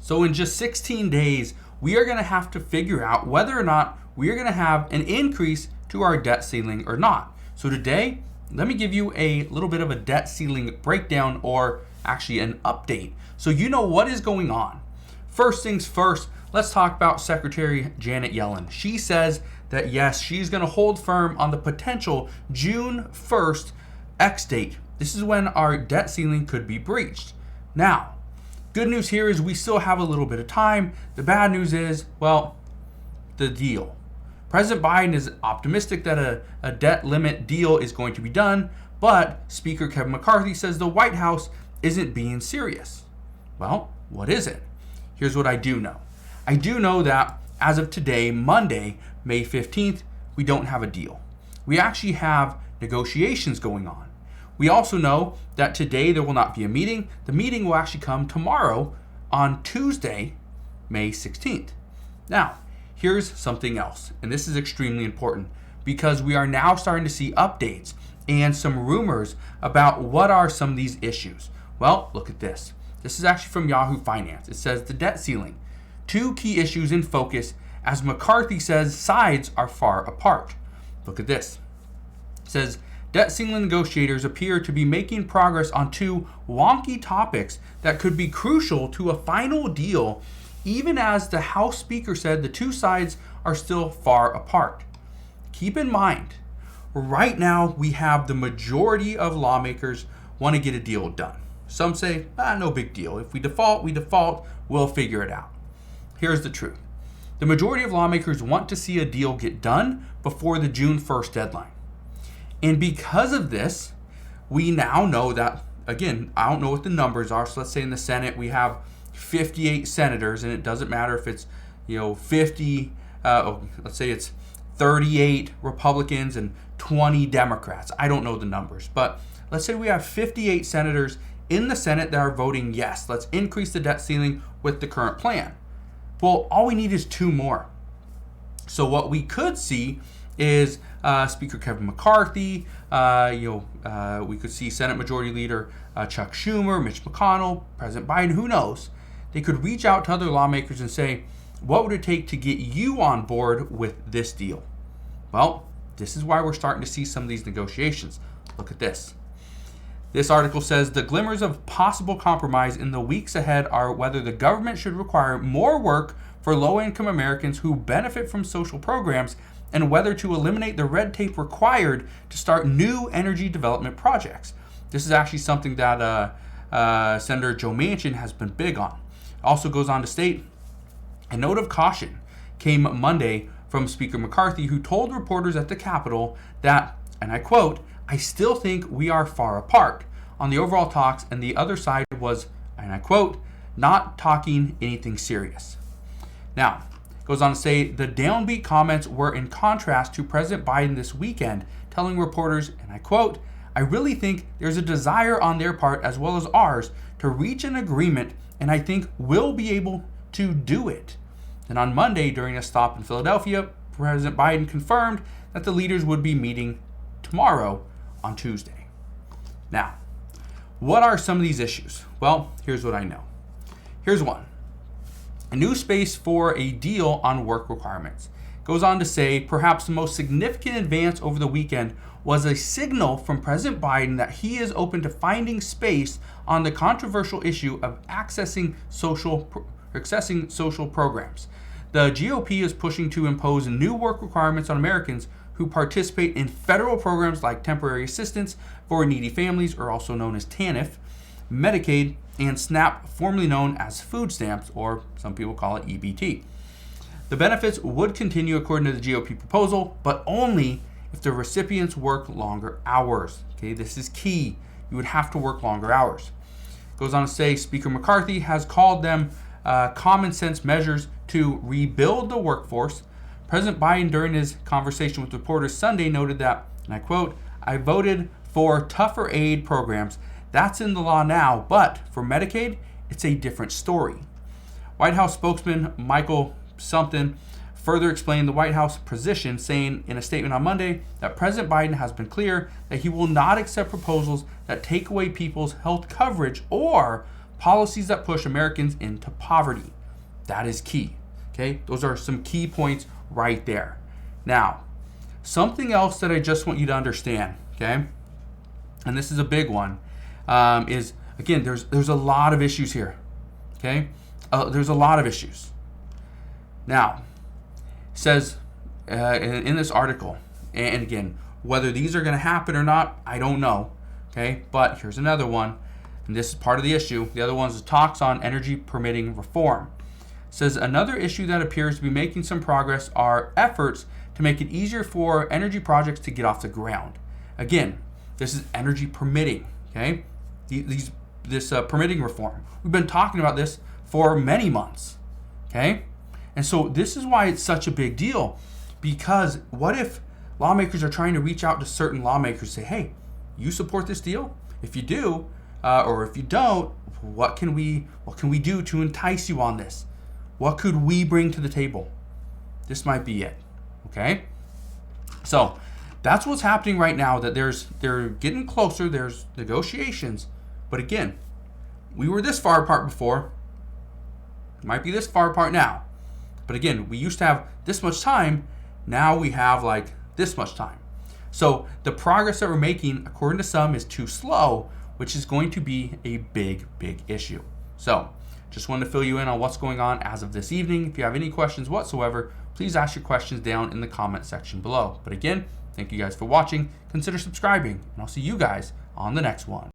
So in just 16 days, we are going to have to figure out whether or not we are going to have an increase to our debt ceiling or not. So today, let me give you a little bit of a debt ceiling breakdown, or actually an update, so you know what is going on. First things first, let's talk about Secretary Janet Yellen. She says that yes, she's going to hold firm on the potential June 1st X date. This is when our debt ceiling could be breached. Now, good news here is we still have a little bit of time. The bad news is, well, the deal. President Biden is optimistic that a debt limit deal is going to be done, but Speaker Kevin McCarthy says the White House isn't being serious. Well, what is it? Here's what I do know. I do know that as of today, Monday, May 15th, we don't have a deal. We actually have negotiations going on. We also know that today there will not be a meeting. The meeting will actually come tomorrow on Tuesday, May 16th. Now, here's something else, and this is extremely important because we are now starting to see updates and some rumors about what are some of these issues. Well, look at this. This is actually from Yahoo Finance. It says the debt ceiling. 2 key issues in focus as McCarthy says sides are far apart. Look at this. It says debt ceiling negotiators appear to be making progress on 2 wonky topics that could be crucial to a final deal, even as the House Speaker said the 2 sides are still far apart. Keep in mind, right now we have the majority of lawmakers want to get a deal done. Some say, no big deal. If we default, we default. We'll figure it out. Here's the truth. The majority of lawmakers want to see a deal get done before the June 1st deadline. And because of this, we now know that, again, I don't know what the numbers are. So let's say in the Senate we have 58 senators, and it doesn't matter if it's 50. Let's say it's 38 Republicans and 20 Democrats. I don't know the numbers, but let's say we have 58 senators in the Senate that are voting yes. Let's increase the debt ceiling with the current plan. Well, all we need is 2 more. So what we could see is Speaker Kevin McCarthy. We could see Senate Majority Leader Chuck Schumer, Mitch McConnell, President Biden. Who knows? They could reach out to other lawmakers and say, what would it take to get you on board with this deal? Well, this is why we're starting to see some of these negotiations. Look at this. This article says the glimmers of possible compromise in the weeks ahead are whether the government should require more work for low-income Americans who benefit from social programs and whether to eliminate the red tape required to start new energy development projects. This is actually something that Senator Joe Manchin has been big on. Also goes on to state, a note of caution came Monday from Speaker McCarthy, who told reporters at the Capitol that, and I quote, I still think we are far apart on the overall talks, and the other side was, and I quote, not talking anything serious. Now, goes on to say the downbeat comments were in contrast to President Biden this weekend, telling reporters, and I quote, I really think there's a desire on their part as well as ours to reach an agreement, and I think we'll be able to do it. Then on Monday, during a stop in Philadelphia, President Biden confirmed that the leaders would be meeting tomorrow on Tuesday. Now, what are some of these issues? Well, here's what I know. Here's one. A new space for a deal on work requirements. Goes on to say perhaps the most significant advance over the weekend was a signal from President Biden that he is open to finding space on the controversial issue of accessing social programs. The GOP is pushing to impose new work requirements on Americans who participate in federal programs like temporary assistance for needy families, or also known as TANF, Medicaid, and SNAP, formerly known as food stamps, or some people call it EBT. The benefits would continue according to the GOP proposal, but only if the recipients work longer hours. Okay, this is key. You would have to work longer hours. Goes on to say Speaker McCarthy has called them common sense measures to rebuild the workforce. President Biden, during his conversation with reporters Sunday, noted that, and I quote, I voted for tougher aid programs. That's in the law now, but for Medicaid, it's a different story. White House spokesman Michael something further explained the White House position, saying in a statement on Monday that President Biden has been clear that he will not accept proposals that take away people's health coverage or policies that push Americans into poverty. That is key. Okay, those are some key points right there. Now, something else that I just want you to understand, okay, and this is a big one, is again, there's a lot of issues here. Okay, there's a lot of issues. Now, it says in this article, and again, whether these are going to happen or not, I don't know. Okay, but here's another one, and this is part of the issue. The other one is talks on energy permitting reform. It says another issue that appears to be making some progress are efforts to make it easier for energy projects to get off the ground. Again, this is energy permitting. Okay, this permitting reform. We've been talking about this for many months. Okay, and so this is why it's such a big deal, because what if lawmakers are trying to reach out to certain lawmakers and say, hey, you support this deal? If you do, or if you don't, what can we do to entice you on this? What could we bring to the table? This might be it. Okay? So that's what's happening right now, that they're getting closer, there's negotiations. But again, we were this far apart before. Might be this far apart now. But again, we used to have this much time. Now we have like this much time. So the progress that we're making, according to some, is too slow, which is going to be a big, big issue. So just wanted to fill you in on what's going on as of this evening. If you have any questions whatsoever, please ask your questions down in the comment section below. But again, thank you guys for watching. Consider subscribing, and I'll see you guys on the next one.